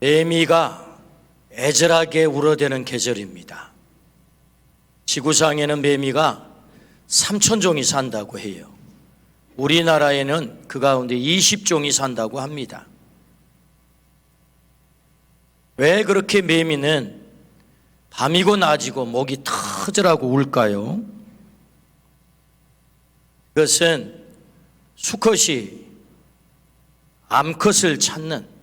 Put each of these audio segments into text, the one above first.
매미가 애절하게 울어대는 계절입니다. 지구상에는 매미가 3,000종이 산다고 해요. 우리나라에는 그 가운데 20종이 산다고 합니다. 왜 그렇게 매미는 밤이고 낮이고 목이 터져라고 울까요? 그것은 수컷이 암컷을 찾는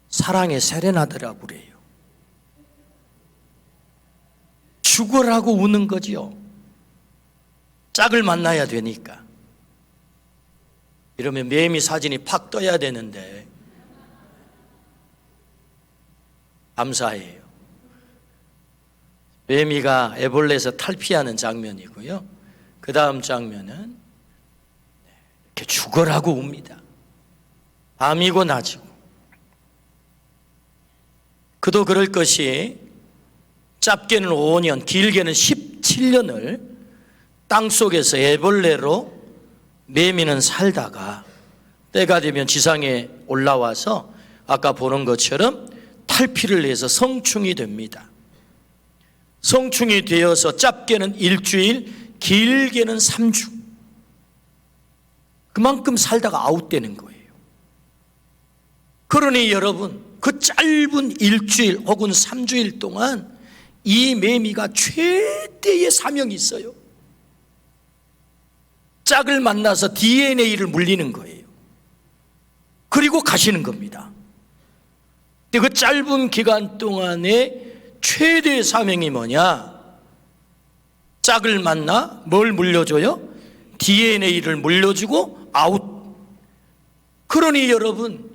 사랑의 세레나데라고 그래요. 죽으라고 우는 거지요. 짝을 만나야 되니까. 이러면 매미 사진이 팍 떠야 되는데 감사해요. 매미가 애벌레에서 탈피하는 장면이고요. 그 다음 장면은 이렇게 죽으라고 웁니다. 밤이고 낮이고. 그도 그럴 것이 짧게는 5년, 길게는 17년을 땅속에서 애벌레로 매미는 살다가 때가 되면 지상에 올라와서 아까 보는 것처럼 탈피를 해서 성충이 됩니다. 성충이 되어서 짧게는 일주일, 길게는 3주. 그만큼 살다가 아웃되는 거예요. 그러니 여러분, 그 짧은 일주일 혹은 3주일 동안 이 매미가 최대의 사명이 있어요. 짝을 만나서 DNA를 물리는 거예요. 그리고 가시는 겁니다. 근데 그 짧은 기간 동안에 최대의 사명이 뭐냐? 짝을 만나 뭘 물려줘요? DNA를 물려주고 아웃. 그러니 여러분,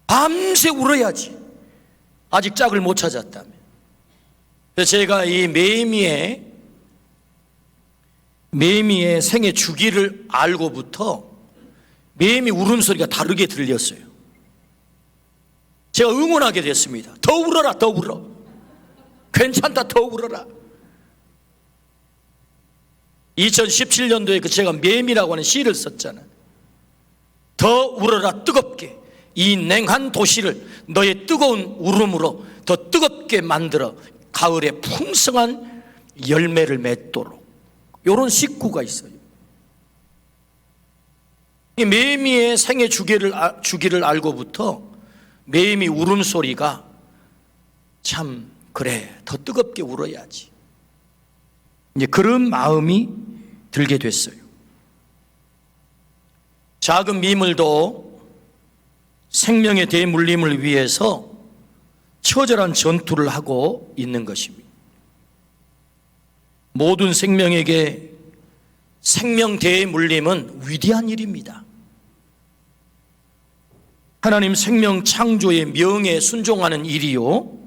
밤새 울어야지. 아직 짝을 못 찾았다면. 그래서 제가 이 매미의 생애 주기를 알고부터 매미 울음소리가 다르게 들렸어요. 제가 응원하게 됐습니다. 더 울어라, 더 울어. 괜찮다, 더 울어라. 2017년도에 제가 매미라고 하는 시를 썼잖아요. 더 울어라, 뜨겁게. 이 냉한 도시를 너의 뜨거운 울음으로 더 뜨겁게 만들어 가을에 풍성한 열매를 맺도록. 이런 식구가 있어요. 이 매미의 생애 주기를 알고부터 매미 울음소리가 참 그래, 더 뜨겁게 울어야지. 이제 그런 마음이 들게 됐어요. 작은 미물도 생명의 대물림을 위해서 처절한 전투를 하고 있는 것입니다. 모든 생명에게 생명 대물림은 위대한 일입니다. 하나님 생명 창조의 명에 순종하는 일이요,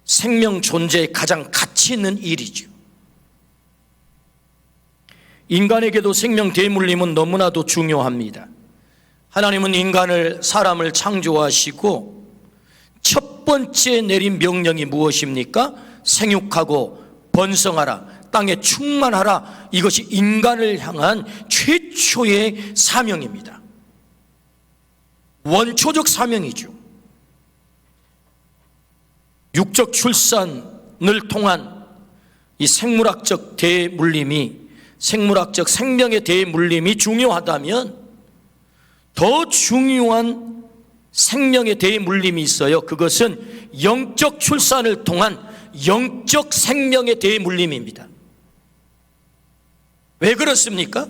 생명 존재에 가장 가치 있는 일이죠. 인간에게도 생명 대물림은 너무나도 중요합니다. 하나님은 사람을 창조하시고 첫 번째 내린 명령이 무엇입니까? 생육하고 번성하라, 땅에 충만하라. 이것이 인간을 향한 최초의 사명입니다. 원초적 사명이죠. 육적 출산을 통한 이 생물학적 생명의 대물림이 중요하다면 더 중요한 생명의 대물림이 있어요. 그것은 영적 출산을 통한 영적 생명의 대물림입니다. 왜 그렇습니까?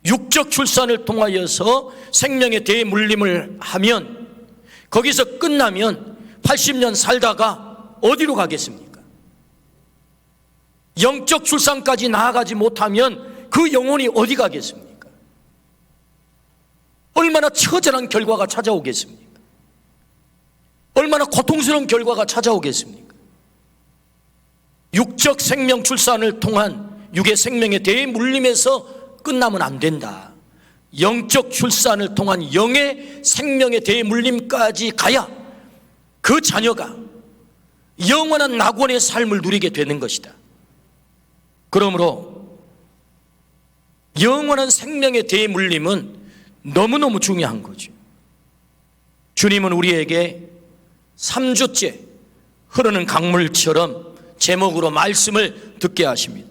육적 출산을 통하여서 생명의 대물림을 하면 거기서 끝나면 80년 살다가 어디로 가겠습니까? 영적 출산까지 나아가지 못하면 그 영혼이 어디 가겠습니까? 얼마나 처절한 결과가 찾아오겠습니까? 얼마나 고통스러운 결과가 찾아오겠습니까? 육적 생명 출산을 통한 육의 생명의 대물림에서 끝나면 안 된다. 영적 출산을 통한 영의 생명의 대물림까지 가야 그 자녀가 영원한 낙원의 삶을 누리게 되는 것이다. 그러므로 영원한 생명의 대물림은 너무너무 중요한 거죠. 주님은 우리에게 3주째 흐르는 강물처럼 제목으로 말씀을 듣게 하십니다.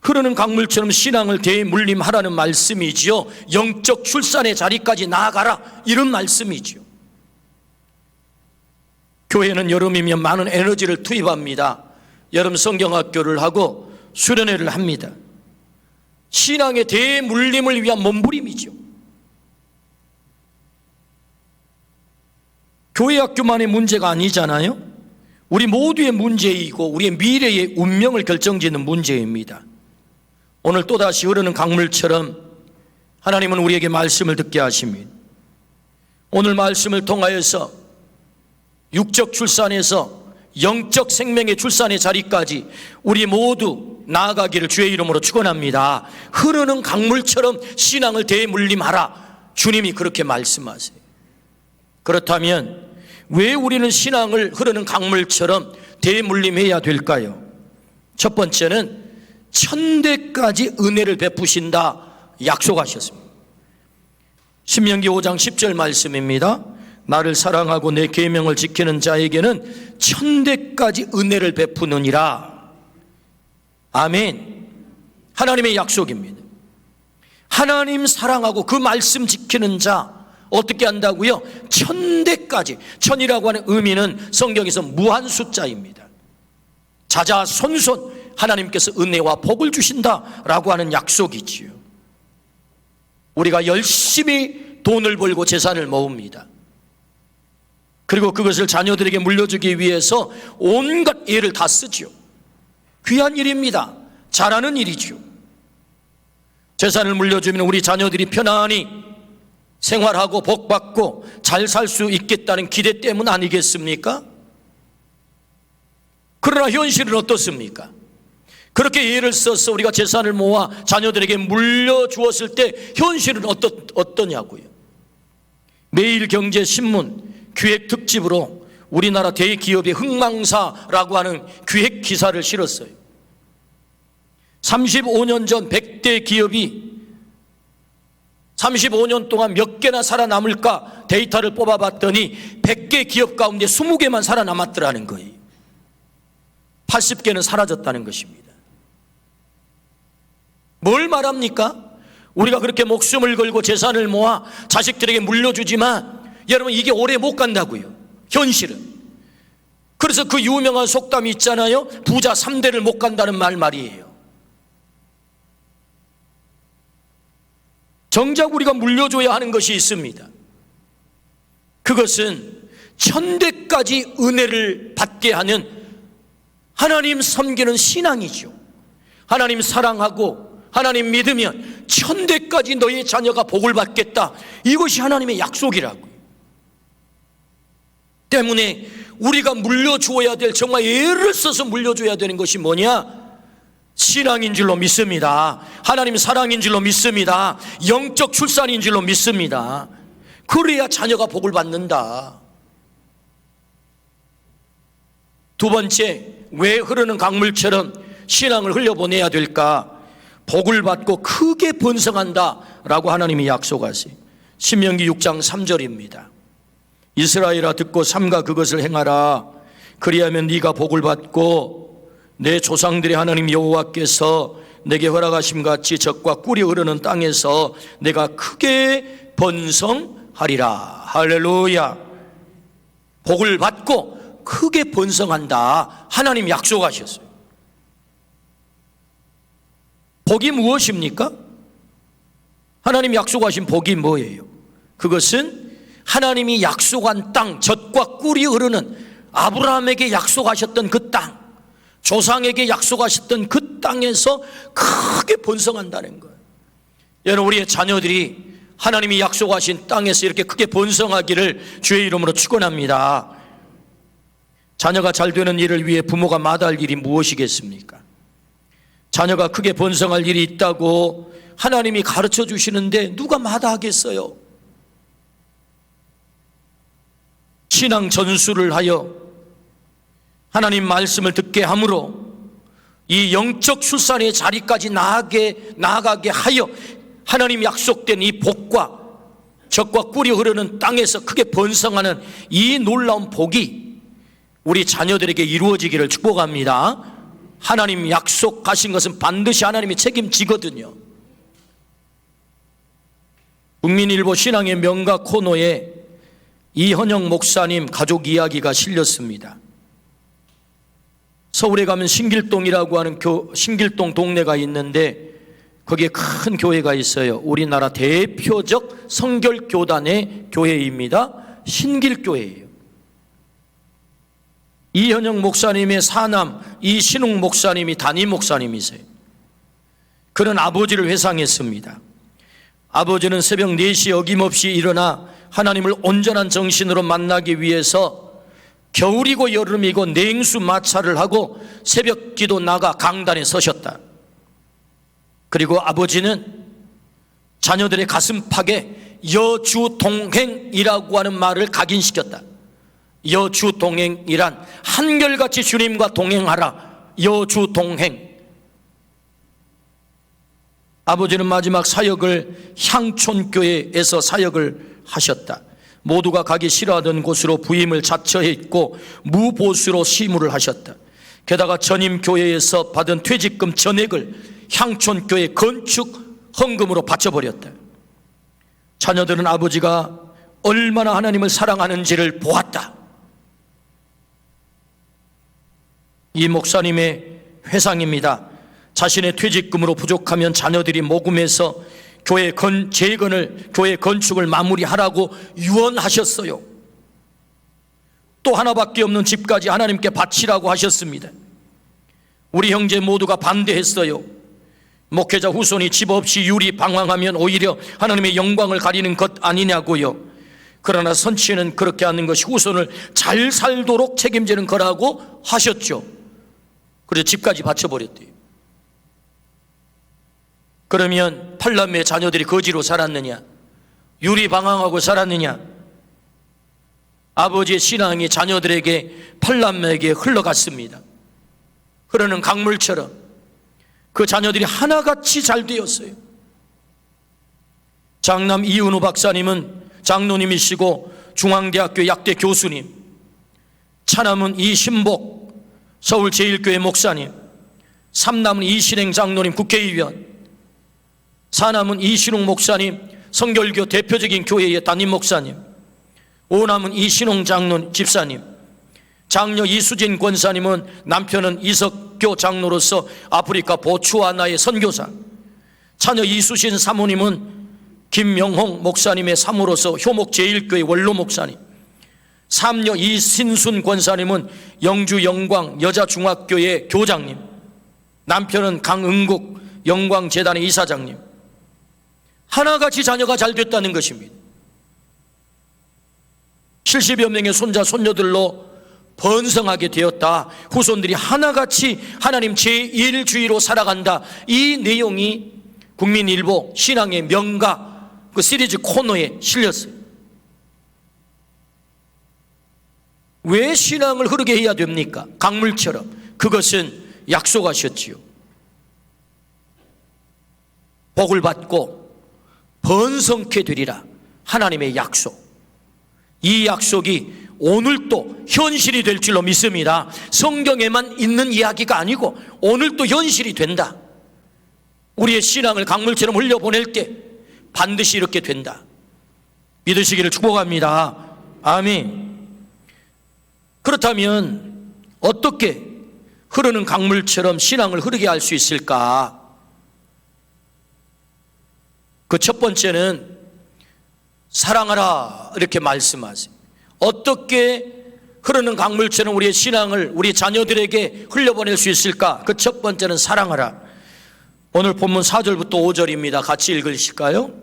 흐르는 강물처럼 신앙을 대물림하라는 말씀이지요. 영적 출산의 자리까지 나아가라, 이런 말씀이지요. 교회는 여름이면 많은 에너지를 투입합니다. 여름 성경학교를 하고 수련회를 합니다. 신앙의 대물림을 위한 몸부림이죠. 교회 학교만의 문제가 아니잖아요. 우리 모두의 문제이고 우리의 미래의 운명을 결정짓는 문제입니다. 오늘 또다시 흐르는 강물처럼 하나님은 우리에게 말씀을 듣게 하십니다. 오늘 말씀을 통하여서 육적 출산에서 영적 생명의 출산의 자리까지 우리 모두 나아가기를 주의 이름으로 축원합니다. 흐르는 강물처럼 신앙을 대물림하라, 주님이 그렇게 말씀하세요. 그렇다면 왜 우리는 신앙을 흐르는 강물처럼 대물림해야 될까요? 첫 번째는 천대까지 은혜를 베푸신다 약속하셨습니다. 신명기 5장 10절 말씀입니다. 나를 사랑하고 내 계명을 지키는 자에게는 천대까지 은혜를 베푸느니라. 아멘. 하나님의 약속입니다. 하나님 사랑하고 그 말씀 지키는 자 어떻게 한다고요? 천대까지. 천이라고 하는 의미는 성경에서 무한 숫자입니다. 자자손손 하나님께서 은혜와 복을 주신다라고 하는 약속이지요. 우리가 열심히 돈을 벌고 재산을 모읍니다. 그리고 그것을 자녀들에게 물려주기 위해서 온갖 애를 다 쓰죠. 귀한 일입니다. 잘하는 일이죠. 재산을 물려주면 우리 자녀들이 편안히 생활하고 복받고 잘 살 수 있겠다는 기대 때문 아니겠습니까? 그러나 현실은 어떻습니까? 그렇게 애를 써서 우리가 재산을 모아 자녀들에게 물려주었을 때 현실은 어떠냐고요. 매일경제신문 기획 특집으로 우리나라 대기업의 흥망사라고 하는 기획 기사를 실었어요. 35년 전 100대 기업이 35년 동안 몇 개나 살아남을까 데이터를 뽑아봤더니 100개 기업 가운데 20개만 살아남았더라는 거예요. 80개는 사라졌다는 것입니다. 뭘 말합니까? 우리가 그렇게 목숨을 걸고 재산을 모아 자식들에게 물려주지만 여러분 이게 오래 못 간다고요. 현실은. 그래서 그 유명한 속담이 있잖아요. 부자 3대를 못 간다는 말이에요. 정작 우리가 물려줘야 하는 것이 있습니다. 그것은 천대까지 은혜를 받게 하는 하나님 섬기는 신앙이죠. 하나님 사랑하고 하나님 믿으면 천대까지 너의 자녀가 복을 받겠다. 이것이 하나님의 약속이라고요. 때문에 우리가 물려주어야 될, 정말 애를 써서 물려줘야 되는 것이 뭐냐? 신앙인 줄로 믿습니다. 하나님 사랑인 줄로 믿습니다. 영적 출산인 줄로 믿습니다. 그래야 자녀가 복을 받는다. 두 번째, 왜 흐르는 강물처럼 신앙을 흘려보내야 될까? 복을 받고 크게 번성한다라고 하나님이 약속하세요. 신명기 6장 3절입니다. 이스라엘아 듣고 삼가 그것을 행하라. 그리하면 네가 복을 받고 내 조상들의 하나님 여호와께서 내게 허락하심 같이 젖과 꿀이 흐르는 땅에서 내가 크게 번성하리라. 할렐루야. 복을 받고 크게 번성한다. 하나님 약속하셨어요. 복이 무엇입니까? 하나님 약속하신 복이 뭐예요? 그것은 하나님이 약속한 땅, 젖과 꿀이 흐르는 아브라함에게 약속하셨던 그 땅, 조상에게 약속하셨던 그 땅에서 크게 번성한다는 거예요. 여러분, 우리의 자녀들이 하나님이 약속하신 땅에서 이렇게 크게 번성하기를 주의 이름으로 축원합니다. 자녀가 잘 되는 일을 위해 부모가 마다할 일이 무엇이겠습니까? 자녀가 크게 번성할 일이 있다고 하나님이 가르쳐 주시는데 누가 마다하겠어요? 신앙 전수를 하여 하나님 말씀을 듣게 함으로 이 영적 출산의 자리까지 나아가게 하여 하나님 약속된 이 복과 젖과 꿀이 흐르는 땅에서 크게 번성하는 이 놀라운 복이 우리 자녀들에게 이루어지기를 축복합니다. 하나님 약속하신 것은 반드시 하나님이 책임지거든요. 국민일보 신앙의 명가 코너에 이헌영 목사님 가족 이야기가 실렸습니다. 서울에 가면 신길동이라고 하는 신길동 동네가 있는데 거기에 큰 교회가 있어요. 우리나라 대표적 성결교단의 교회입니다. 신길교회예요. 이현영 목사님의 사남 이신웅 목사님이 담임 목사님이세요. 그는 아버지를 회상했습니다. 아버지는 새벽 4시에 어김없이 일어나 하나님을 온전한 정신으로 만나기 위해서 겨울이고 여름이고 냉수 마찰을 하고 새벽 기도 나가 강단에 서셨다. 그리고 아버지는 자녀들의 가슴팍에 여주동행이라고 하는 말을 각인시켰다. 여주동행이란 한결같이 주님과 동행하라. 여주동행. 아버지는 마지막 사역을 향촌교회에서 사역을 하셨다. 모두가 가기 싫어하던 곳으로 부임을 자처했고 무보수로 시무를 하셨다. 게다가 전임교회에서 받은 퇴직금 전액을 향촌교회 건축 헌금으로 바쳐버렸다. 자녀들은 아버지가 얼마나 하나님을 사랑하는지를 보았다. 이 목사님의 회상입니다. 자신의 퇴직금으로 부족하면 자녀들이 모금해서 교회 건축을 마무리하라고 유언하셨어요. 또 하나밖에 없는 집까지 하나님께 바치라고 하셨습니다. 우리 형제 모두가 반대했어요. 목회자 후손이 집 없이 유리 방황하면 오히려 하나님의 영광을 가리는 것 아니냐고요. 그러나 선치는 그렇게 하는 것이 후손을 잘 살도록 책임지는 거라고 하셨죠. 그래서 집까지 바쳐버렸대요. 그러면 팔남매 자녀들이 거지로 살았느냐? 유리 방황하고 살았느냐? 아버지의 신앙이 자녀들에게 팔남매에게 흘러갔습니다. 흐르는 강물처럼 그 자녀들이 하나같이 잘 되었어요. 장남 이은우 박사님은 장로님이시고 중앙대학교 약대 교수님, 차남은 이신복 서울제일교회 목사님, 삼남은 이신행 장로님 국회의원, 사남은 이신웅 목사님 성결교 대표적인 교회의 담임 목사님, 오남은 이신홍 장로 집사님, 장녀 이수진 권사님은 남편은 이석교 장로로서 아프리카 보츠와나의 선교사, 차녀 이수신 사모님은 김명홍 목사님의 사모로서 효목 제1교회 원로 목사님, 삼녀 이신순 권사님은 영주 영광 여자중학교의 교장님, 남편은 강응국 영광재단의 이사장님. 하나같이 자녀가 잘 됐다는 것입니다. 70여 명의 손자 손녀들로 번성하게 되었다. 후손들이 하나같이 하나님 제1주의로 살아간다. 이 내용이 국민일보 신앙의 명가 그 시리즈 코너에 실렸어요. 왜 신앙을 흐르게 해야 됩니까? 강물처럼. 그것은 약속하셨지요. 복을 받고 번성케 되리라. 하나님의 약속. 이 약속이 오늘도 현실이 될 줄로 믿습니다. 성경에만 있는 이야기가 아니고 오늘도 현실이 된다. 우리의 신앙을 강물처럼 흘려보낼 때 반드시 이렇게 된다. 믿으시기를 축복합니다. 아멘. 그렇다면 어떻게 흐르는 강물처럼 신앙을 흐르게 할 수 있을까? 그 첫 번째는 사랑하라 이렇게 말씀하세요. 어떻게 흐르는 강물처럼 우리의 신앙을 우리 자녀들에게 흘려보낼 수 있을까? 그 첫 번째는 사랑하라. 오늘 본문 4절부터 5절입니다. 같이 읽으실까요?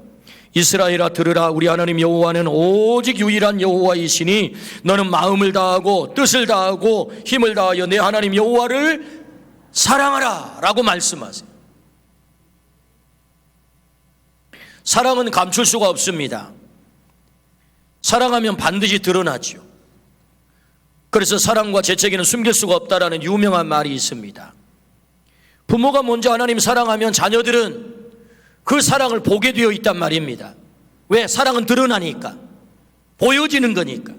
이스라엘아 들으라. 우리 하나님 여호와는 오직 유일한 여호와이시니 너는 마음을 다하고 뜻을 다하고 힘을 다하여 내 하나님 여호와를 사랑하라 라고 말씀하세요. 사랑은 감출 수가 없습니다. 사랑하면 반드시 드러나죠. 그래서 사랑과 재채기는 숨길 수가 없다라는 유명한 말이 있습니다. 부모가 먼저 하나님 사랑하면 자녀들은 그 사랑을 보게 되어 있단 말입니다. 왜? 사랑은 드러나니까, 보여지는 거니까.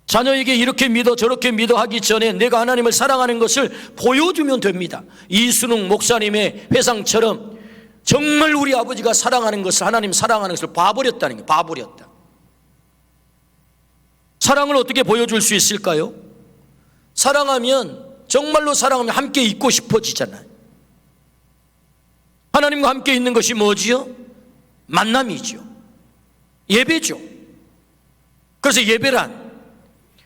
자녀에게 이렇게 믿어 저렇게 믿어 하기 전에 내가 하나님을 사랑하는 것을 보여주면 됩니다. 이순웅 목사님의 회상처럼 정말 우리 아버지가 사랑하는 것을, 하나님 사랑하는 것을 봐버렸다는 거예요. 봐버렸다. 사랑을 어떻게 보여줄 수 있을까요? 사랑하면, 정말로 사랑하면 함께 있고 싶어지잖아요. 하나님과 함께 있는 것이 뭐지요? 만남이죠. 예배죠. 그래서 예배란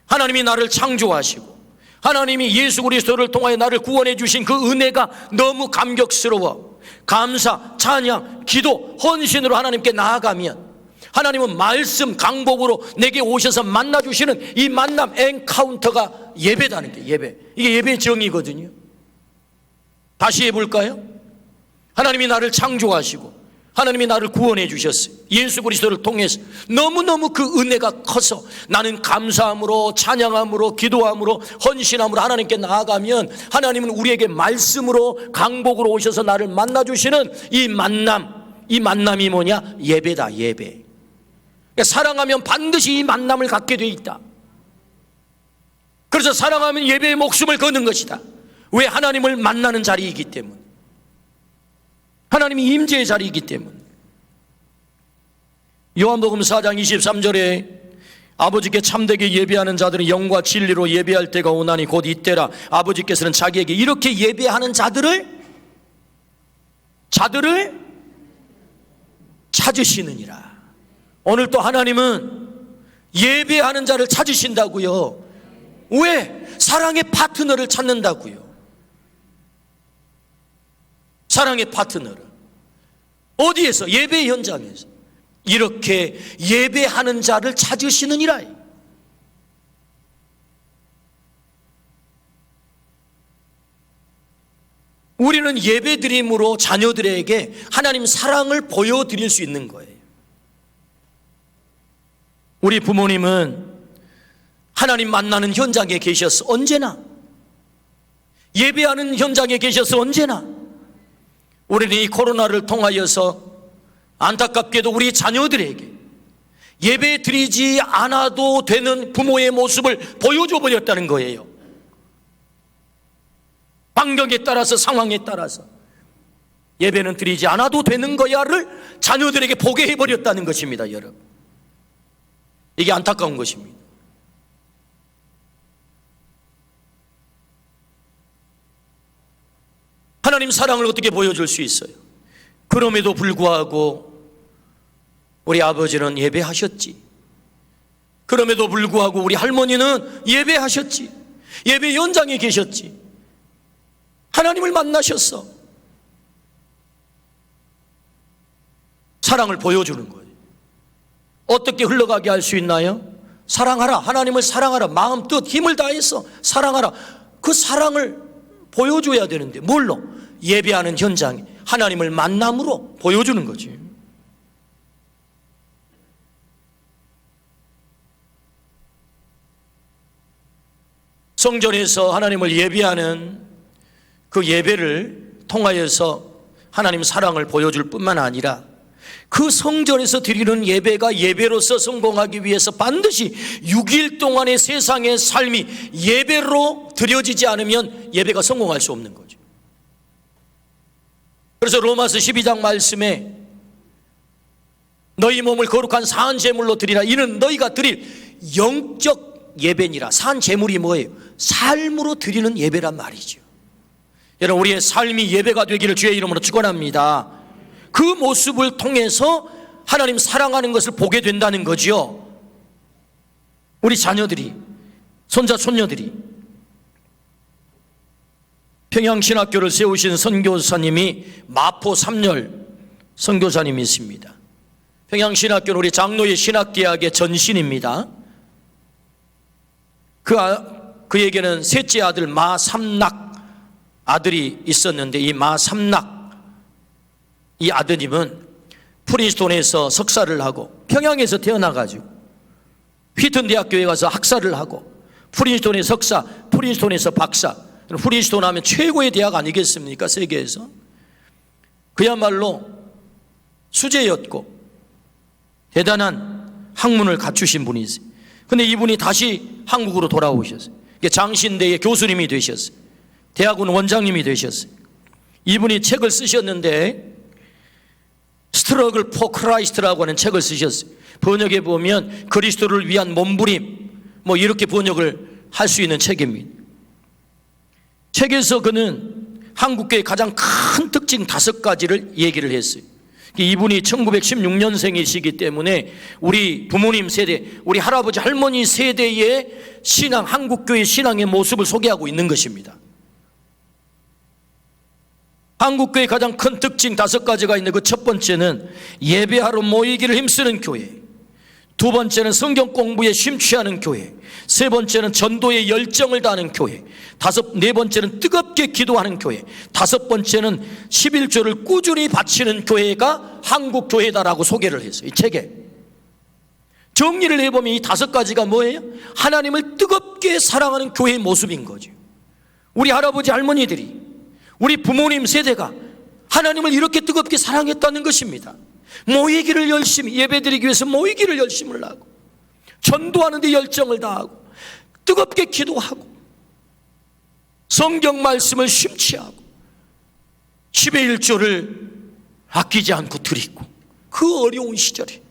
하나님이 나를 창조하시고 하나님이 예수 그리스도를 통하여 나를 구원해 주신 그 은혜가 너무 감격스러워 감사, 찬양, 기도, 헌신으로 하나님께 나아가면 하나님은 말씀, 강복으로 내게 오셔서 만나주시는 이 만남, 엔카운터가 예배다는 게 예배. 이게 예배의 정의거든요. 다시 해볼까요? 하나님이 나를 창조하시고 하나님이 나를 구원해 주셨어요. 예수 그리스도를 통해서 너무너무 그 은혜가 커서 나는 감사함으로, 찬양함으로, 기도함으로, 헌신함으로 하나님께 나아가면 하나님은 우리에게 말씀으로, 강복으로 오셔서 나를 만나주시는 이 만남이 뭐냐? 예배다. 예배. 그러니까 사랑하면 반드시 이 만남을 갖게 돼 있다. 그래서 사랑하면 예배의 목숨을 거는 것이다. 왜? 하나님을 만나는 자리이기 때문에, 하나님이 임재의 자리이기 때문에. 요한복음 4장 23절에 아버지께 참되게 예배하는 자들은 영과 진리로 예배할 때가 오나니 곧 이때라. 아버지께서는 자기에게 이렇게 예배하는 자들을 찾으시느니라. 오늘 또 하나님은 예배하는 자를 찾으신다고요. 왜? 사랑의 파트너를 찾는다고요. 사랑의 파트너를. 어디에서? 예배 현장에서. 이렇게 예배하는 자를 찾으시느니라. 우리는 예배드림으로 자녀들에게 하나님 사랑을 보여드릴 수 있는 거예요. 우리 부모님은 하나님 만나는 현장에 계셔서 언제나, 예배하는 현장에 계셔서 언제나, 우리는 이 코로나를 통하여서 안타깝게도 우리 자녀들에게 예배 드리지 않아도 되는 부모의 모습을 보여줘 버렸다는 거예요. 환경에 따라서, 상황에 따라서 예배는 드리지 않아도 되는 거야를 자녀들에게 보게 해버렸다는 것입니다. 여러분, 이게 안타까운 것입니다. 하나님 사랑을 어떻게 보여줄 수 있어요? 그럼에도 불구하고 우리 아버지는 예배하셨지. 그럼에도 불구하고 우리 할머니는 예배하셨지. 예배 현장에 계셨지. 하나님을 만나셨어. 사랑을 보여주는 거예요. 어떻게 흘러가게 할 수 있나요? 사랑하라. 하나님을 사랑하라. 마음, 뜻, 힘을 다해서 사랑하라. 그 사랑을 보여줘야 되는데 뭘로? 예배하는 현장에 하나님을 만남으로 보여주는 거지. 성전에서 하나님을 예배하는 그 예배를 통하여서 하나님 사랑을 보여줄 뿐만 아니라 그 성전에서 드리는 예배가 예배로서 성공하기 위해서 반드시 6일 동안의 세상의 삶이 예배로 드려지지 않으면 예배가 성공할 수 없는 거죠. 그래서 로마서 12장 말씀에 너희 몸을 거룩한 산 제물로 드리라. 이는 너희가 드릴 영적 예배니라. 산 제물이 뭐예요? 삶으로 드리는 예배란 말이죠. 여러분, 우리의 삶이 예배가 되기를 주의 이름으로 축원합니다. 그 모습을 통해서 하나님 사랑하는 것을 보게 된다는 거지요. 우리 자녀들이, 손자 손녀들이. 평양신학교를 세우신 선교사님이 마포 삼열 선교사님이십니다. 평양신학교는 우리 장로의 신학대학의 전신입니다. 그에게는 셋째 아들 마삼락 아들이 있었는데, 이 마삼락 이 아드님은 프린스톤에서 석사를 하고 평양에서 태어나가지고 휘튼 대학교에 가서 학사를 하고 프린스톤에 석사, 프린스톤에서 박사. 프린스톤 하면 최고의 대학 아니겠습니까? 세계에서. 그야말로 수재였고 대단한 학문을 갖추신 분이세요. 근데 이분이 다시 한국으로 돌아오셨어요. 장신대의 교수님이 되셨어요. 대학원 원장님이 되셨어요. 이분이 책을 쓰셨는데 스트러글 포 크라이스트라고 하는 책을 쓰셨어요. 번역해 보면 그리스도를 위한 몸부림 뭐 이렇게 번역을 할 수 있는 책입니다. 책에서 그는 한국교회의 가장 큰 특징 5가지를 얘기를 했어요. 이분이 1916년생이시기 때문에 우리 부모님 세대, 우리 할아버지 할머니 세대의 신앙, 한국교회 신앙의 모습을 소개하고 있는 것입니다. 한국교회의 가장 큰 특징 5가지가 있는데 그 첫 번째는 예배하러 모이기를 힘쓰는 교회, 두 번째는 성경 공부에 심취하는 교회, 세 번째는 전도에 열정을 다하는 교회, 네 번째는 뜨겁게 기도하는 교회, 5번째는 11조를 꾸준히 바치는 교회가 한국 교회다라고 소개를 했어요. 이 책에 정리를 해보면 이 5가지가 뭐예요? 하나님을 뜨겁게 사랑하는 교회의 모습인 거죠. 우리 할아버지 할머니들이, 우리 부모님 세대가 하나님을 이렇게 뜨겁게 사랑했다는 것입니다. 모이기를 열심히, 예배드리기 위해서 모이기를 열심을 하고, 전도하는 데 열정을 다하고, 뜨겁게 기도하고, 성경 말씀을 심취하고, 10의 1조를 아끼지 않고 드리고, 그 어려운 시절에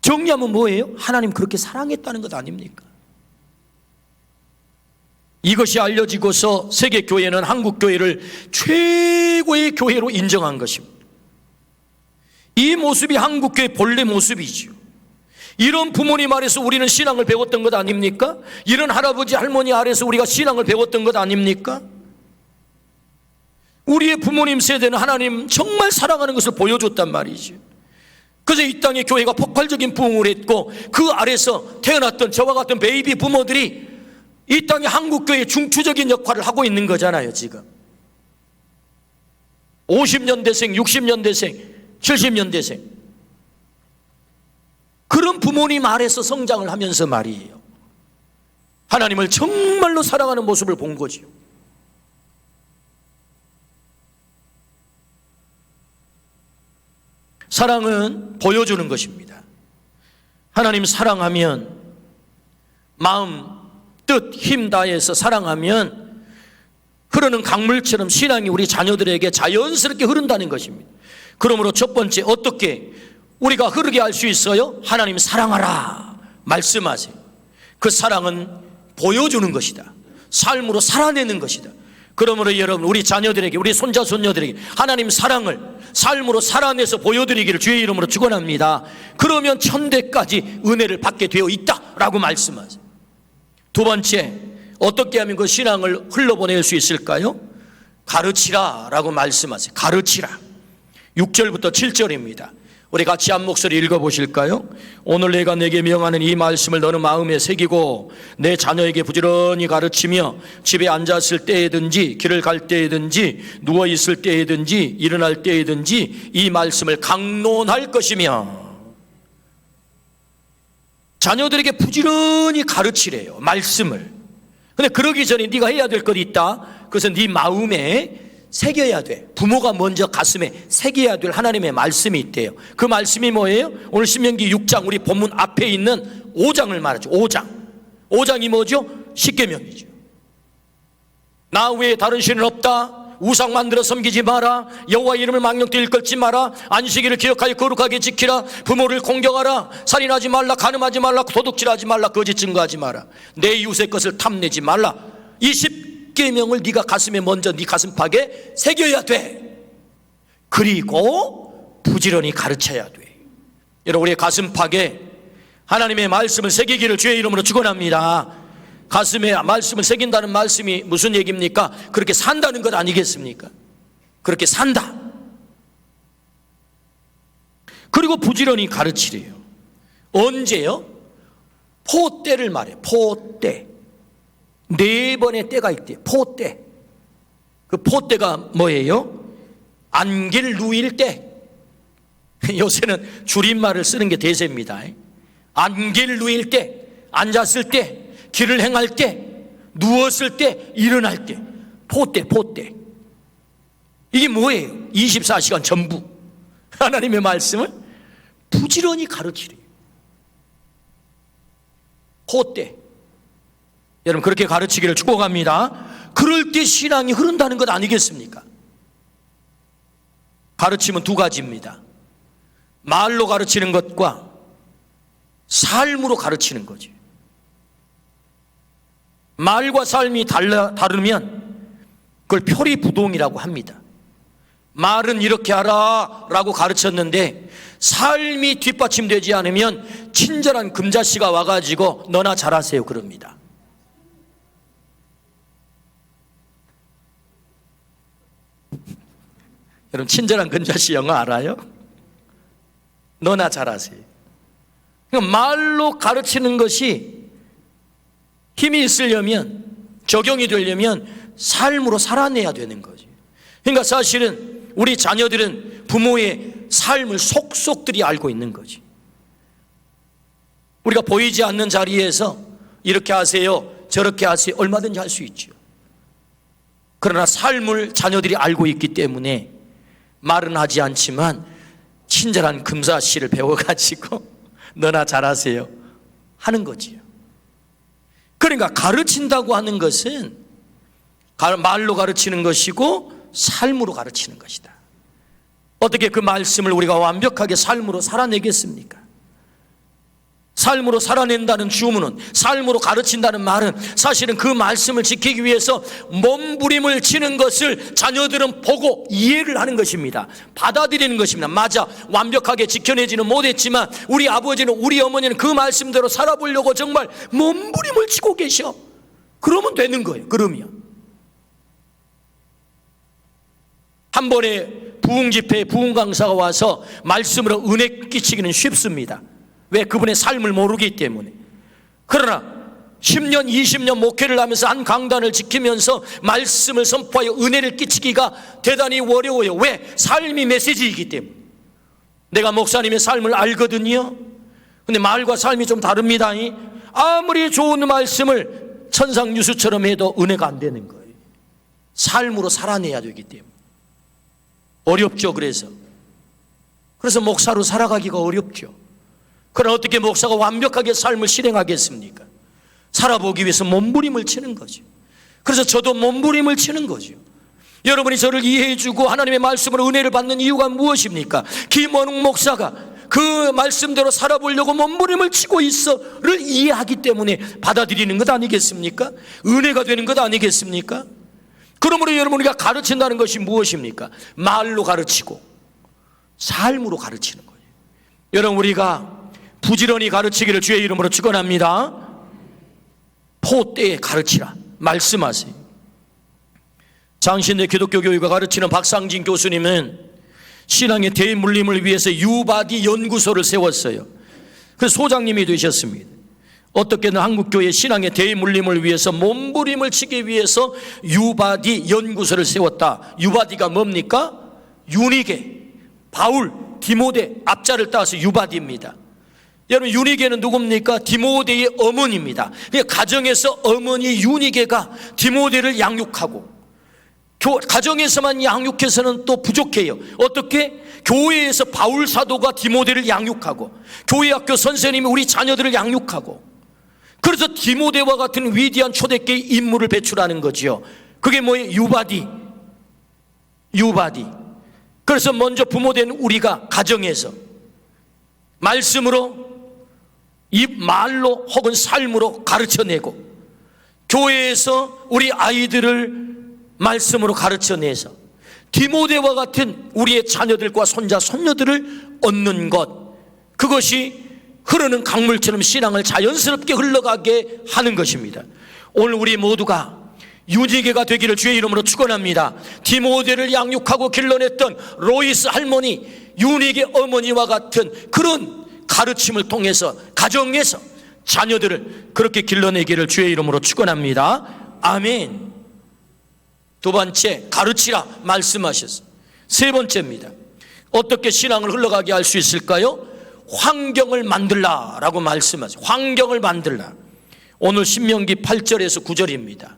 정리하면 뭐예요? 하나님 그렇게 사랑했다는 것 아닙니까? 이것이 알려지고서 세계교회는 한국교회를 최고의 교회로 인정한 것입니다. 이 모습이 한국교회의 본래 모습이죠. 이런 부모님 아래서 우리는 신앙을 배웠던 것 아닙니까? 이런 할아버지 할머니 아래서 우리가 신앙을 배웠던 것 아닙니까? 우리의 부모님 세대는 하나님 정말 사랑하는 것을 보여줬단 말이죠. 그래서 이 땅의 교회가 폭발적인 부흥을 했고, 그 아래서 태어났던 저와 같은 베이비 부모들이 이 땅의 한국교회의 중추적인 역할을 하고 있는 거잖아요. 지금 50년대생, 60년대생, 70년대생, 그런 부모님 아래서 성장을 하면서 말이에요, 하나님을 정말로 사랑하는 모습을 본 거지요. 사랑은 보여주는 것입니다. 하나님 사랑하면, 마음, 뜻, 힘 다해서 사랑하면 흐르는 강물처럼 신앙이 우리 자녀들에게 자연스럽게 흐른다는 것입니다. 그러므로 첫 번째, 어떻게 우리가 흐르게 할 수 있어요? 하나님 사랑하라 말씀하세요. 그 사랑은 보여주는 것이다. 삶으로 살아내는 것이다. 그러므로 여러분, 우리 자녀들에게, 우리 손자 손녀들에게 하나님 사랑을 삶으로 살아내서 보여드리기를 주의 이름으로 축원합니다. 그러면 천대까지 은혜를 받게 되어 있다라고 말씀하세요. 두 번째, 어떻게 하면 그 신앙을 흘러보낼 수 있을까요? 가르치라 라고 말씀하세요. 가르치라. 6절부터 7절입니다. 우리 같이 한 목소리 읽어보실까요? 오늘 내가 내게 명하는 이 말씀을 너는 마음에 새기고 내 자녀에게 부지런히 가르치며 집에 앉았을 때에든지 길을 갈 때에든지 누워있을 때에든지 일어날 때에든지 이 말씀을 강론할 것이며. 자녀들에게 부지런히 가르치래요, 말씀을. 근데 그러기 전에 네가 해야 될 것이 있다. 그것은 네 마음에 새겨야 돼. 부모가 먼저 가슴에 새겨야 될 하나님의 말씀이 있대요. 그 말씀이 뭐예요? 오늘 신명기 6장 우리 본문 앞에 있는 5장을 말하죠. 5장이 뭐죠? 십계명이죠. 나 외에 다른 신은 없다. 우상 만들어 섬기지 마라. 여호와 이름을 망령되이 일컬지 마라. 안식일을 기억하여 거룩하게 지키라. 부모를 공경하라. 살인하지 말라. 간음하지 말라. 도둑질하지 말라. 거짓 증거하지 마라. 내 이웃의 것을 탐내지 말라. 이 십계명을 네가 가슴에 먼저 네 가슴팍에 새겨야 돼. 그리고 부지런히 가르쳐야 돼. 여러분, 우리의 가슴팍에 하나님의 말씀을 새기기를 주의 이름으로 축원합니다. 가슴에 말씀을 새긴다는 말씀이 무슨 얘기입니까? 그렇게 산다는 것 아니겠습니까? 그렇게 산다. 그리고 부지런히 가르치래요. 언제요? 포때를 말해요. 포때. 4번의 때가 있대요. 포때. 그 포때가 뭐예요? 안길 누일 때. 요새는 줄임말을 쓰는 게 대세입니다. 안길 누일 때, 앉았을 때, 길을 행할 때, 누웠을 때, 일어날 때. 포때. 이게 뭐예요? 24시간 전부. 하나님의 말씀을 부지런히 가르치래요. 그때 여러분 그렇게 가르치기를 축복합니다. 그럴 때 신앙이 흐른다는 것 아니겠습니까? 가르침은 두 가지입니다. 말로 가르치는 것과 삶으로 가르치는 거죠. 말과 삶이 다르면 그걸 표리부동이라고 합니다. 말은 이렇게 하라 라고 가르쳤는데 삶이 뒷받침되지 않으면 친절한 금자씨가 와가지고 너나 잘하세요 그럽니다. 여러분 친절한 금자씨 영어 알아요? 너나 잘하세요. 그러니까 말로 가르치는 것이 힘이 있으려면, 적용이 되려면 삶으로 살아내야 되는 거죠. 그러니까 사실은 우리 자녀들은 부모의 삶을 속속들이 알고 있는 거지. 우리가 보이지 않는 자리에서 이렇게 하세요, 저렇게 하세요 얼마든지 할 수 있죠. 그러나 삶을 자녀들이 알고 있기 때문에 말은 하지 않지만 친절한 금사씨를 배워가지고 너나 잘하세요 하는 거지요. 그러니까 가르친다고 하는 것은 말로 가르치는 것이고 삶으로 가르치는 것이다. 어떻게 그 말씀을 우리가 완벽하게 삶으로 살아내겠습니까? 삶으로 살아낸다는 주문은, 삶으로 가르친다는 말은 사실은 그 말씀을 지키기 위해서 몸부림을 치는 것을 자녀들은 보고 이해를 하는 것입니다. 받아들이는 것입니다. 맞아, 완벽하게 지켜내지는 못했지만 우리 아버지는, 우리 어머니는 그 말씀대로 살아보려고 정말 몸부림을 치고 계셔. 그러면 되는 거예요. 그러면 한 번에 부흥 집회에 부흥 강사가 와서 말씀으로 은혜 끼치기는 쉽습니다. 왜? 그분의 삶을 모르기 때문에. 그러나 10년 20년 목회를 하면서 한 강단을 지키면서 말씀을 선포하여 은혜를 끼치기가 대단히 어려워요. 왜? 삶이 메시지이기 때문에. 내가 목사님의 삶을 알거든요. 근데 말과 삶이 좀 다릅니다. 아무리 좋은 말씀을 천상유수처럼 해도 은혜가 안 되는 거예요. 삶으로 살아내야 되기 때문에 어렵죠. 그래서 목사로 살아가기가 어렵죠. 그러나 어떻게 목사가 완벽하게 삶을 실행하겠습니까? 살아보기 위해서 몸부림을 치는 거죠. 그래서 저도 몸부림을 치는 거죠. 여러분이 저를 이해해주고 하나님의 말씀으로 은혜를 받는 이유가 무엇입니까? 김원웅 목사가 그 말씀대로 살아보려고 몸부림을 치고 있어를 이해하기 때문에 받아들이는 것 아니겠습니까? 은혜가 되는 것 아니겠습니까? 그러므로 여러분, 우리가 가르친다는 것이 무엇입니까? 말로 가르치고 삶으로 가르치는 거예요. 여러분, 우리가 부지런히 가르치기를 주의 이름으로 축원합니다. 포때에 가르치라 말씀하세요. 장신대 기독교 교회가 가르치는 박상진 교수님은 신앙의 대물림을 위해서 유바디 연구소를 세웠어요. 그래서 소장님이 되셨습니다. 어떻게든 한국교회 신앙의 대물림을 위해서 몸부림을 치기 위해서 유바디 연구소를 세웠다. 유바디가 뭡니까? 유니게, 바울, 디모데 앞자를 따서 유바디입니다. 여러분, 유니게는 누굽니까? 디모데의 어머니입니다. 가정에서 어머니 유니게가 디모데를 양육하고, 가정에서만 양육해서는 또 부족해요. 어떻게? 교회에서 바울 사도가 디모데를 양육하고, 교회 학교 선생님이 우리 자녀들을 양육하고, 그래서 디모데와 같은 위대한 초대교회 인물을 배출하는 거죠. 그게 뭐예요? 유바디. 그래서 먼저 부모된 우리가 가정에서 말씀으로, 이 말로 혹은 삶으로 가르쳐내고, 교회에서 우리 아이들을 말씀으로 가르쳐내서 디모데와 같은 우리의 자녀들과 손자 손녀들을 얻는 것, 그것이 흐르는 강물처럼 신앙을 자연스럽게 흘러가게 하는 것입니다. 오늘 우리 모두가 유니게가 되기를 주의 이름으로 축원합니다. 디모데를 양육하고 길러냈던 로이스 할머니, 유니게 어머니와 같은 그런 가르침을 통해서 가정에서 자녀들을 그렇게 길러내기를 주의 이름으로 축원합니다. 아멘. 두 번째, 가르치라 말씀하셨어요. 세 번째입니다. 어떻게 신앙을 흘러가게 할 수 있을까요? 환경을 만들라라고 말씀하죠. 환경을 만들라. 오늘 신명기 8절에서 9절입니다.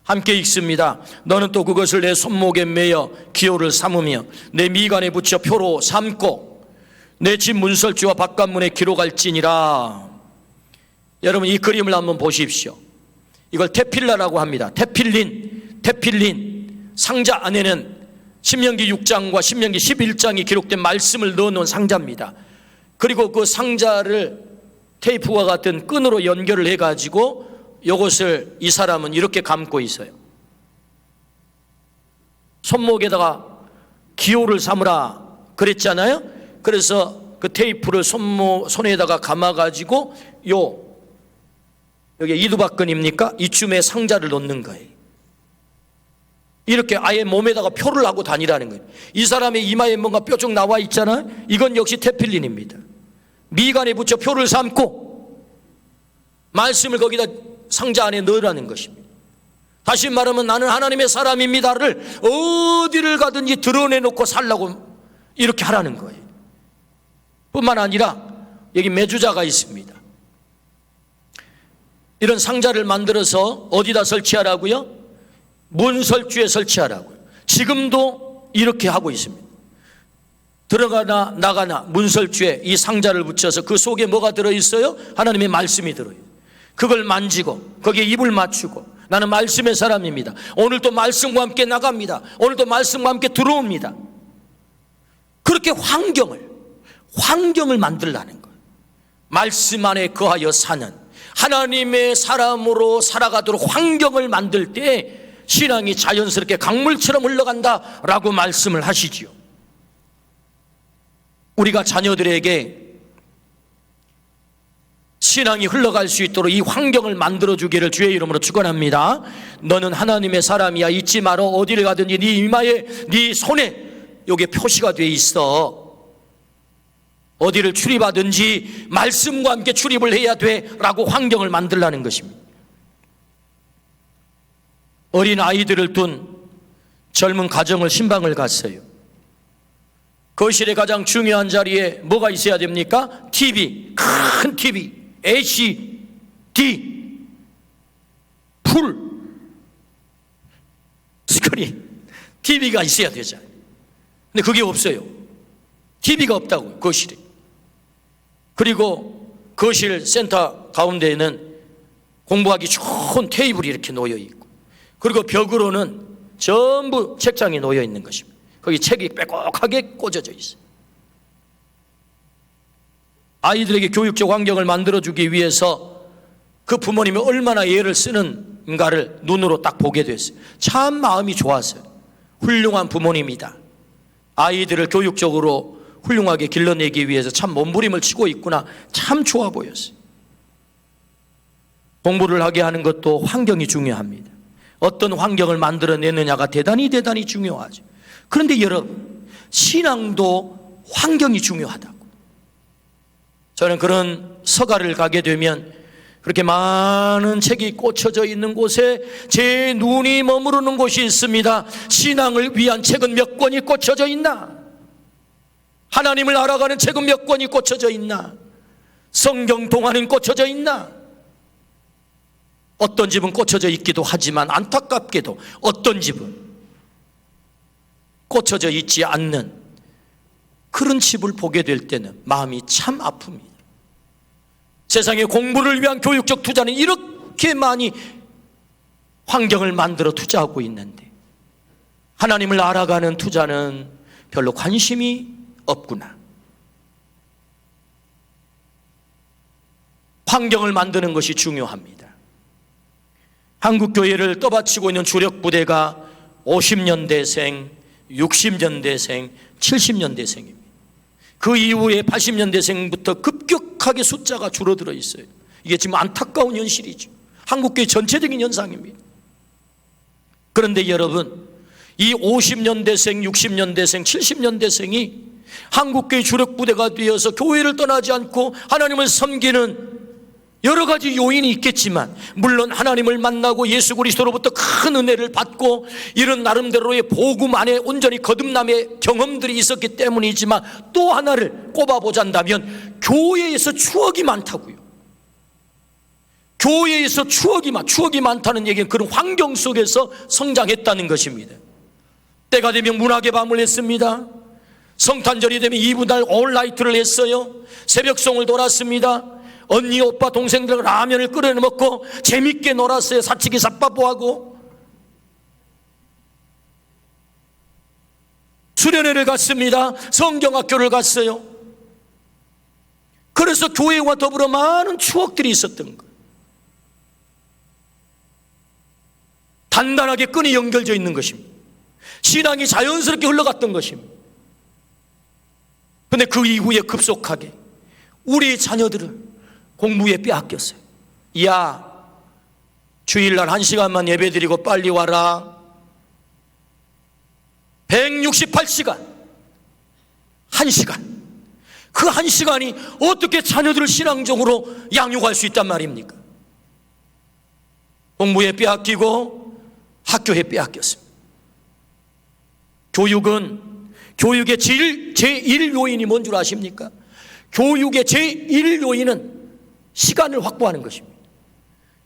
함께 읽습니다. 너는 또 그것을 내 손목에 매어 기호를 삼으며 내 미간에 붙여 표로 삼고 내 집 문설주와 바깥문에 기록할지니라. 여러분, 이 그림을 한번 보십시오. 이걸 테필라라고 합니다. 테필린. 상자 안에는 신명기 6장과 신명기 11장이 기록된 말씀을 넣어놓은 상자입니다. 그리고 그 상자를 테이프와 같은 끈으로 연결을 해가지고 이것을 이 사람은 이렇게 감고 있어요. 손목에다가 기호를 삼으라 그랬잖아요. 그래서 그 테이프를 손에다가 감아가지고 여기 이두박근입니까? 이쯤에 상자를 넣는 거예요. 이렇게 아예 몸에다가 표를 하고 다니라는 거예요. 이 사람의 이마에 뭔가 뾰족 나와 있잖아요. 이건 역시 테필린입니다. 미간에 붙여 표를 삼고 말씀을 거기다 상자 안에 넣으라는 것입니다. 다시 말하면 나는 하나님의 사람입니다를 어디를 가든지 드러내놓고 살라고 이렇게 하라는 거예요. 뿐만 아니라 여기 매주자가 있습니다. 이런 상자를 만들어서 어디다 설치하라고요? 문설주에 설치하라고요. 지금도 이렇게 하고 있습니다. 들어가나 나가나 문설주에 이 상자를 붙여서 그 속에 뭐가 들어있어요? 하나님의 말씀이 들어있어요. 그걸 만지고 거기에 입을 맞추고 나는 말씀의 사람입니다. 오늘도 말씀과 함께 나갑니다. 오늘도 말씀과 함께 들어옵니다. 그렇게 환경을 만들라는 거예요. 말씀 안에 거하여 사는 하나님의 사람으로 살아가도록 환경을 만들 때 신앙이 자연스럽게 강물처럼 흘러간다라고 말씀을 하시지요. 우리가 자녀들에게 신앙이 흘러갈 수 있도록 이 환경을 만들어주기를 주의 이름으로 축원합니다. 너는 하나님의 사람이야. 잊지 말어. 어디를 가든지 네 이마에 네 손에 여기에 표시가 돼 있어. 어디를 출입하든지 말씀과 함께 출입을 해야 돼 라고 환경을 만들라는 것입니다. 어린 아이들을 둔 젊은 가정을 신방을 갔어요. 거실의 가장 중요한 자리에 뭐가 있어야 됩니까? TV, 큰 TV, HD, 풀 스크린, TV가 있어야 되잖아요. 근데 그게 없어요. TV가 없다고요, 거실에. 그리고 거실 센터 가운데에는 공부하기 좋은 테이블이 이렇게 놓여 있고, 그리고 벽으로는 전부 책장이 놓여 있는 것입니다. 거기 책이 빼곡하게 꽂아져 있어요. 아이들에게 교육적 환경을 만들어주기 위해서 그 부모님이 얼마나 애를 쓰는가를 눈으로 딱 보게 됐어요. 참 마음이 좋았어요. 훌륭한 부모님이다. 아이들을 교육적으로 훌륭하게 길러내기 위해서 참 몸부림을 치고 있구나. 참 좋아 보였어요. 공부를 하게 하는 것도 환경이 중요합니다. 어떤 환경을 만들어내느냐가 대단히 중요하죠. 그런데 여러분, 신앙도 환경이 중요하다고. 저는 그런 서가를 가게 되면 그렇게 많은 책이 꽂혀져 있는 곳에 제 눈이 머무르는 곳이 있습니다. 신앙을 위한 책은 몇 권이 꽂혀져 있나? 하나님을 알아가는 책은 몇 권이 꽂혀져 있나? 성경 동화는 꽂혀져 있나? 어떤 집은 꽂혀져 있기도 하지만 안타깝게도 어떤 집은 꽂혀져 있지 않는 그런 집을 보게 될 때는 마음이 참 아픕니다. 세상에 공부를 위한 교육적 투자는 이렇게 많이 환경을 만들어 투자하고 있는데 하나님을 알아가는 투자는 별로 관심이 없구나. 환경을 만드는 것이 중요합니다. 한국 교회를 떠받치고 있는 주력 부대가 50년대생, 60년대생, 70년대생입니다. 그 이후에 80년대생부터 급격하게 숫자가 줄어들어 있어요. 이게 지금 안타까운 현실이죠. 한국교회 전체적인 현상입니다. 그런데 여러분, 이 50년대생, 60년대생, 70년대생이 한국교회 주력부대가 되어서 교회를 떠나지 않고 하나님을 섬기는 여러 가지 요인이 있겠지만, 물론 하나님을 만나고 예수 그리스도로부터 큰 은혜를 받고 이런 나름대로의 복음 안에 온전히 거듭남의 경험들이 있었기 때문이지만, 또 하나를 꼽아보자면 교회에서 추억이 많다고요. 교회에서 추억이 많다는 얘기는 그런 환경 속에서 성장했다는 것입니다. 때가 되면 문학의 밤을 했습니다. 성탄절이 되면 이브날 올라이트를 했어요. 새벽송을 돌았습니다. 언니, 오빠, 동생들과 라면을 끓여 먹고 재밌게 놀았어요. 사치기 삿바보하고. 수련회를 갔습니다. 성경학교를 갔어요. 그래서 교회와 더불어 많은 추억들이 있었던 거예요. 단단하게 끈이 연결되어 있는 것입니다. 신앙이 자연스럽게 흘러갔던 것입니다. 그런데 그 이후에 급속하게 우리 자녀들을 공부에 빼앗겼어요. 야, 주일날 1시간만 예배드리고 빨리 와라. 168시간 1시간, 그 1시간이 어떻게 자녀들을 신앙적으로 양육할 수 있단 말입니까? 공부에 빼앗기고 학교에 빼앗겼습니다. 교육의 제1 요인이 뭔 줄 아십니까? 교육의 제1 요인은 시간을 확보하는 것입니다.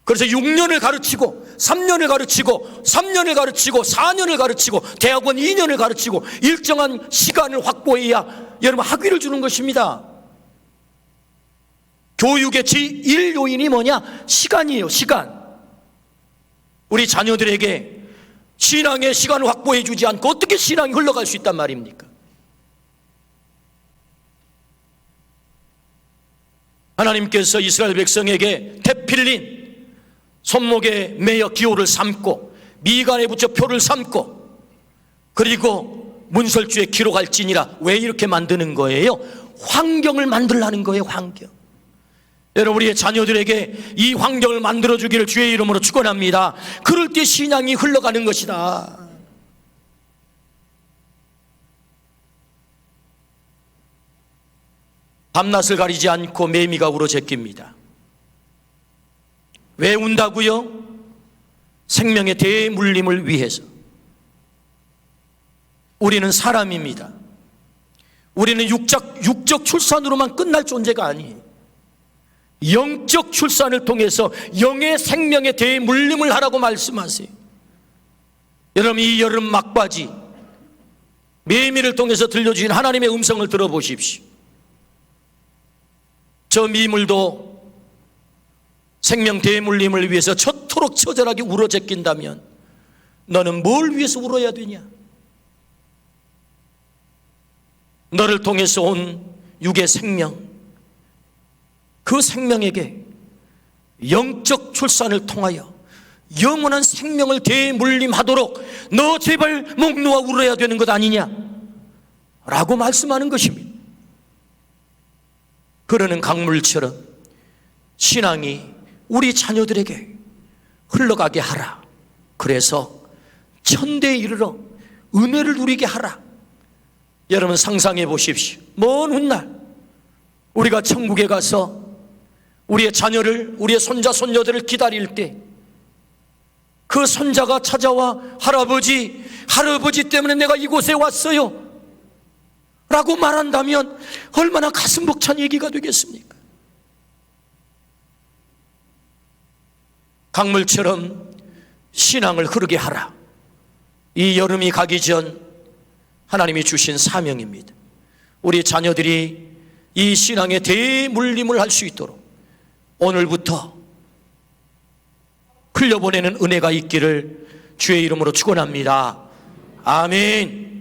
그래서 6년을 가르치고 3년을 가르치고 3년을 가르치고 4년을 가르치고 대학원 2년을 가르치고 일정한 시간을 확보해야 여러분 학위를 주는 것입니다. 교육의 제1 요인이 뭐냐? 시간이에요. 시간. 우리 자녀들에게 신앙의 시간을 확보해 주지 않고 어떻게 신앙이 흘러갈 수 있단 말입니까? 하나님께서 이스라엘 백성에게 테필린 손목에 매어 기호를 삼고 미간에 붙여 표를 삼고 그리고 문설주에 기록할지니라. 왜 이렇게 만드는 거예요? 환경을 만들라는 거예요. 환경. 여러분, 우리의 자녀들에게 이 환경을 만들어주기를 주의 이름으로 축원합니다. 그럴 때 신앙이 흘러가는 것이다. 밤낮을 가리지 않고 매미가 울어 제낍니다. 왜 운다고요? 생명의 대물림을 위해서. 우리는 사람입니다. 우리는 육적 출산으로만 끝날 존재가 아니에요. 영적 출산을 통해서 영의 생명의 대물림을 하라고 말씀하세요. 여러분, 이 여름 막바지 매미를 통해서 들려주신 하나님의 음성을 들어보십시오. 저 미물도 생명 대물림을 위해서 저토록 처절하게 울어 제낀다면 너는 뭘 위해서 울어야 되냐? 너를 통해서 온 육의 생명, 그 생명에게 영적 출산을 통하여 영원한 생명을 대물림하도록 너 제발 목 놓아 울어야 되는 것 아니냐? 라고 말씀하는 것입니다. 그러는 강물처럼 신앙이 우리 자녀들에게 흘러가게 하라. 그래서 천대에 이르러 은혜를 누리게 하라. 여러분, 상상해 보십시오. 먼 훗날 우리가 천국에 가서 우리의 자녀를, 우리의 손자 손녀들을 기다릴 때 그 손자가 찾아와 할아버지 때문에 내가 이곳에 왔어요 라고 말한다면 얼마나 가슴 벅찬 얘기가 되겠습니까? 강물처럼 신앙을 흐르게 하라. 이 여름이 가기 전 하나님이 주신 사명입니다. 우리 자녀들이 이 신앙의 대물림을 할 수 있도록 오늘부터 흘려보내는 은혜가 있기를 주의 이름으로 축원합니다. 아멘.